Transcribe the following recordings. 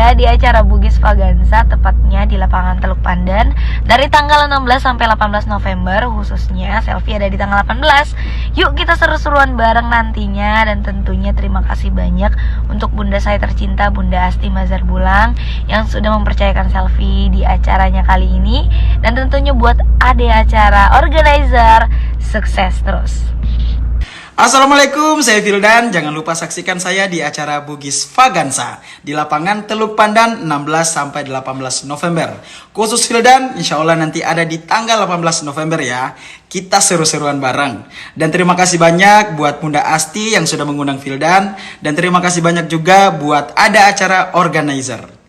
saya di acara Bugis Vaganza, tepatnya di lapangan Teluk Pandan dari tanggal 16 sampai 18 November. Khususnya selfie ada di tanggal 18. Yuk kita seru-seruan bareng nantinya. Dan tentunya terima kasih banyak untuk bunda saya tercinta, Bunda Asti Mazhar Bulang, yang sudah mempercayakan selfie di acaranya kali ini. Dan tentunya buat ade acara, organizer, sukses terus. Assalamualaikum, saya Vildan. Jangan lupa saksikan saya di acara Bugis Vaganza di lapangan Teluk Pandan 16 sampai 18 November. Khusus Vildan, insya Allah nanti ada di tanggal 18 November ya. Kita seru-seruan bareng. Dan terima kasih banyak buat Bunda Asti yang sudah mengundang Vildan. Dan terima kasih banyak juga buat ada acara organizer.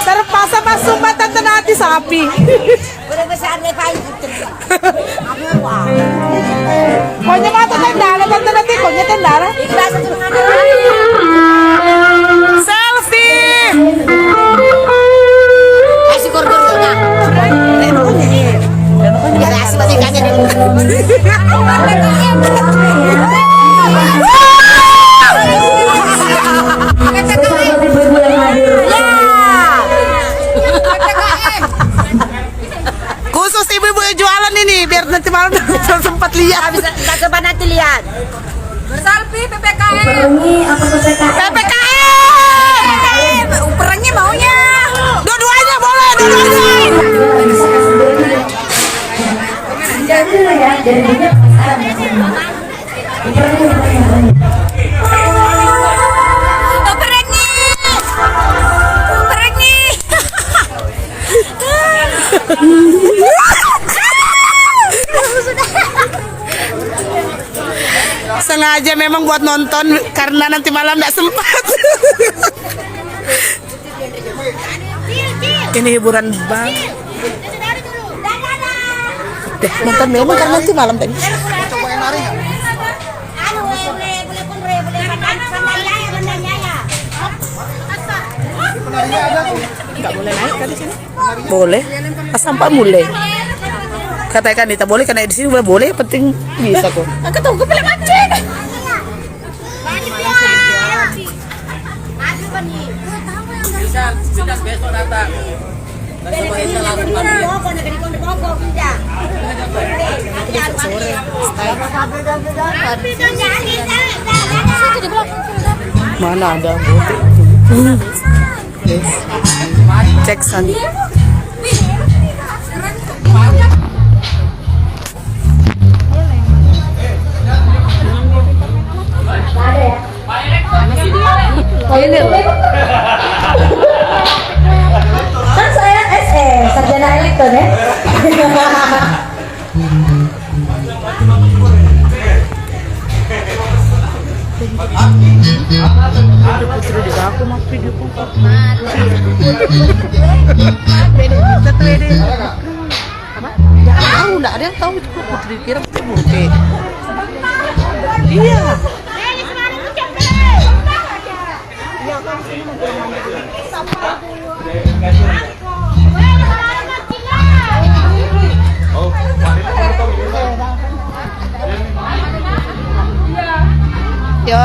Terpaksa masuk mata tenati sapi. Udah besar deh Pak. Konya mata tendara, tante nanti konya tendara. Selfie. Kasih korban-korbannya. Ya kasih bagiannya nih. Khusus ibu-ibu yang jualan ini biar nanti malam sempat lihat. Bisa sempat nanti lihat. Berselfie PPKM. PPKM. Uperannya maunya. Dua-duanya boleh, dua-duanya. Sengaja memang buat nonton karena nanti malam nggak sempat. Ini hiburan bang. Nonton memang karena nanti malam tadi. Nggak boleh naik kan di sini? Boleh. Sampai mulai. Katakan kita boleh karena di sini boleh, penting bisa kok. Aku tahu gue pilih mancing. Bisa besok datang. Mana ada? Cek sana. Oh ini loh. Kan saya SE, sarjana elektron ya. Tahu nggak ada yang tahu itu Putri kira Putri. Iya.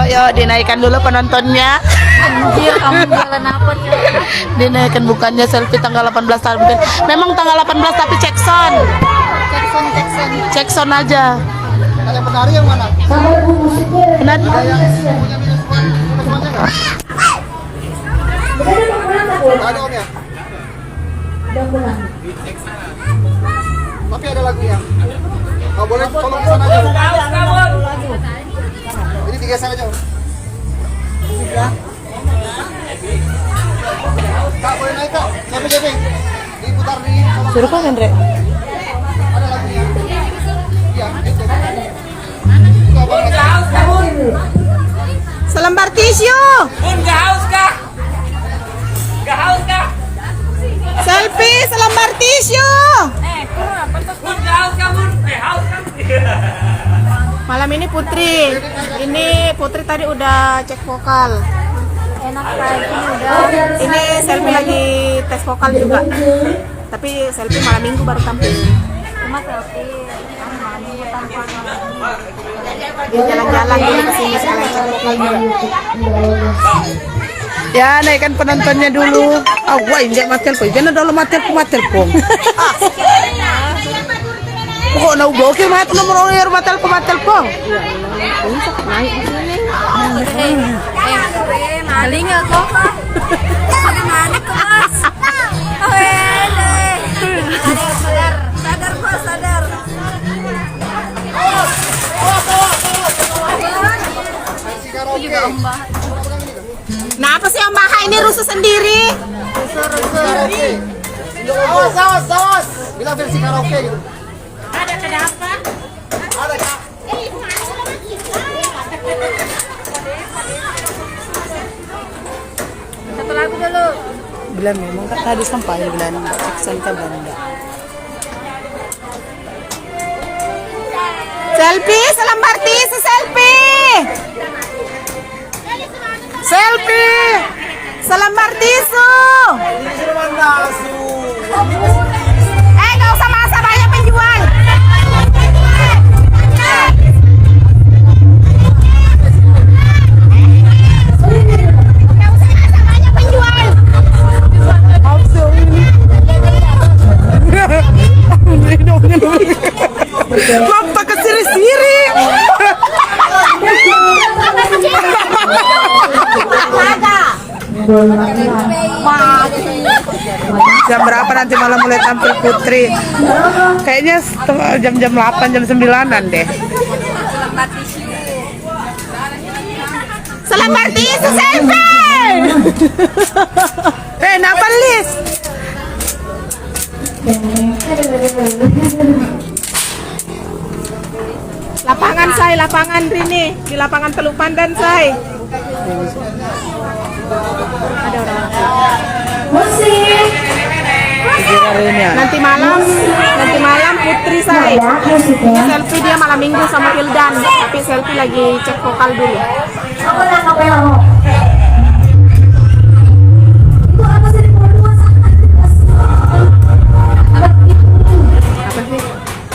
Yo dinaikkan dulu penontonnya. Anjir, kamu jalan apa sih? Dinaikkan bukannya selfie tanggal 18 tahun. Memang tanggal 18 tapi cek sound. Cek sound aja. Yang penari yang mana? Penari. Ada om ya? Tapi ada lagu ya? Oh, boleh tolong kesana aja. Ini digeser aja. Kak, boleh naik kak? Sampai jadi. Suruh kan Andre. Selembar tisu. Nggak haus kah? Nggak haus kah? Selfie selembar tisu. Nggak haus kamu? Haus kan? Malam ini Putri. Ini Putri tadi udah cek vokal. Enak banget ini udah. Ini Selfie lagi tes vokal juga. Tapi Selfie malam minggu baru tampil. Cuma selfie malam minggu tanpa Dia jalan-jalan dulu ke sini sekalian cek vokalnya. Ya, naikkan penontonnya dulu. Wah, injak matel po. Jangan dulu matel po. Kok nau gokil mat nomor air matel po. Maling aku. Gimana kok mas? Sadar bos, sadar. Nah, apa sih Om Baha ini rusuh sendiri? Awas. Bilang versi karaoke gitu. Ada apa? Ada Kak. Satu lagu dulu. Bilang memang kan tadi sampai bilang Jackson ke Belanda. Selfie, selembar tisu selfie. Selfie, selembar tisu. Gak usah masa banyak penjual. Bapak ke siri-siri. Jam berapa nanti malam mulai tampil Putri? Kayaknya jam 8, jam 9-an deh. Selembar tisu selfie. Napa Lis? Lapangan Rini di lapangan Teluk Pandan say. Ada orang. Musik. Nanti malam Putri say. Selfie dia malam minggu sama Hildan, tapi Selfie lagi cek vokal dulu.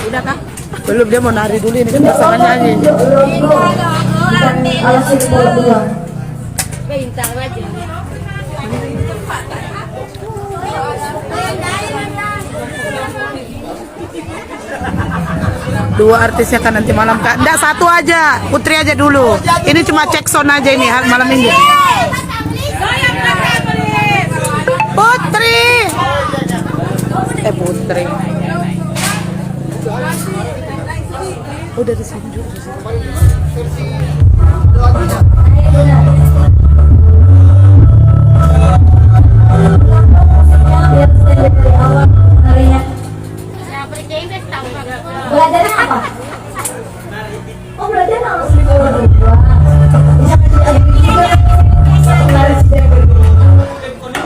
Udah kah? Belum, dia mau nari dulu ini kan pasangannya nyanyi. Dua artisnya kan nanti malam Kak. Enggak, satu aja. Putri aja dulu. Ini cuma cek sound aja ini malam minggu. Putri. Putri. Udah di sini juga. Belajarnya apa? Oh, belajar harus dibawa.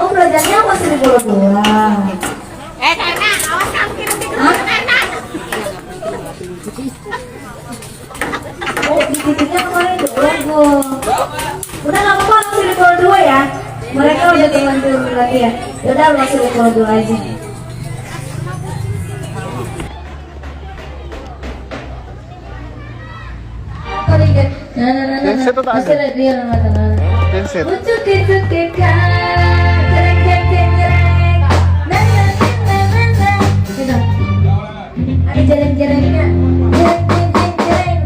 Oh, belajarnya masih di Pulau Dua. Karena awas kamu karena. Oh, di titiknya kemarin di Pulau Dua. Udah nggak apa-apa, langsung di Pulau Dua ya. Mereka udah teman lagi ya. Udah langsung di Pulau Dua aja. Dancer tuh tak ada. Masih ada dia nama-nama. Dancer. Ucuk kan, jereng jeng jeng jereng. Na na na na na. Gitu. Ada jereng-jerengnya. Jereng jeng jeng jereng.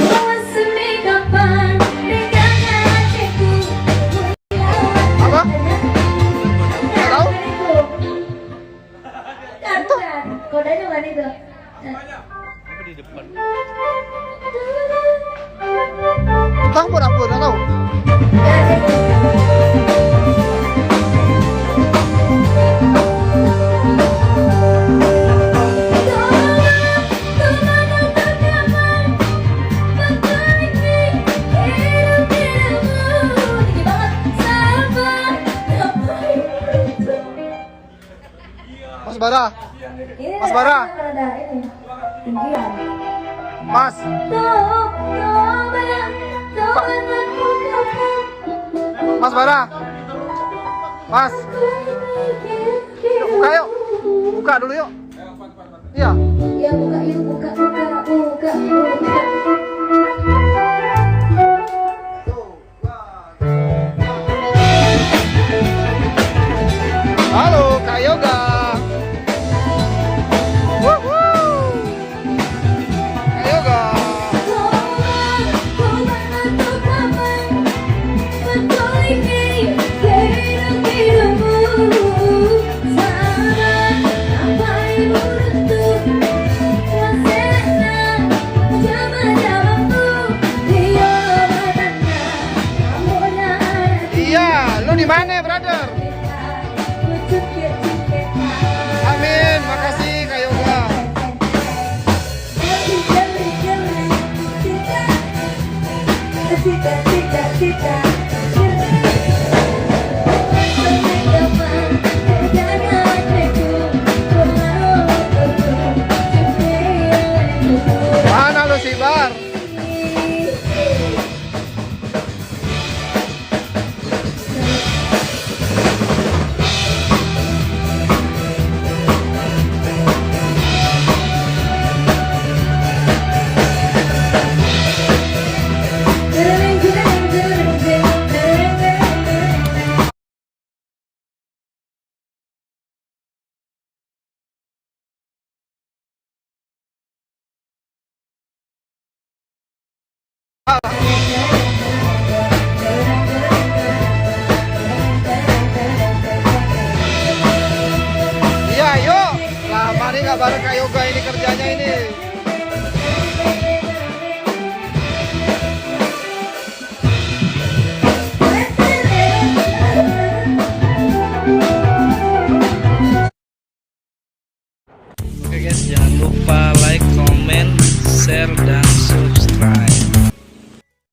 Wasmi kapan pegangnya hatiku. Apa? Nggak tahu? Bukan. Kodanya bukan itu. Tahu pun aku nggak tahu. Bara. Ini Mas Bara. rada ini. Tinggian. Mas. Mas Bara. Mas. Yuk, buka yuk. Buka dulu yuk. Iya. Ya buka yuk, buka. Halo, Kak Yoga. Wuhuu. Kak Yoga. Iya, lu di mana, brother? Amin, makasih Kak Yoga. Mana lu sih, Bar? Iya, yuk. Lama nih nggak bareng Kak Yoga ini kerjanya ini.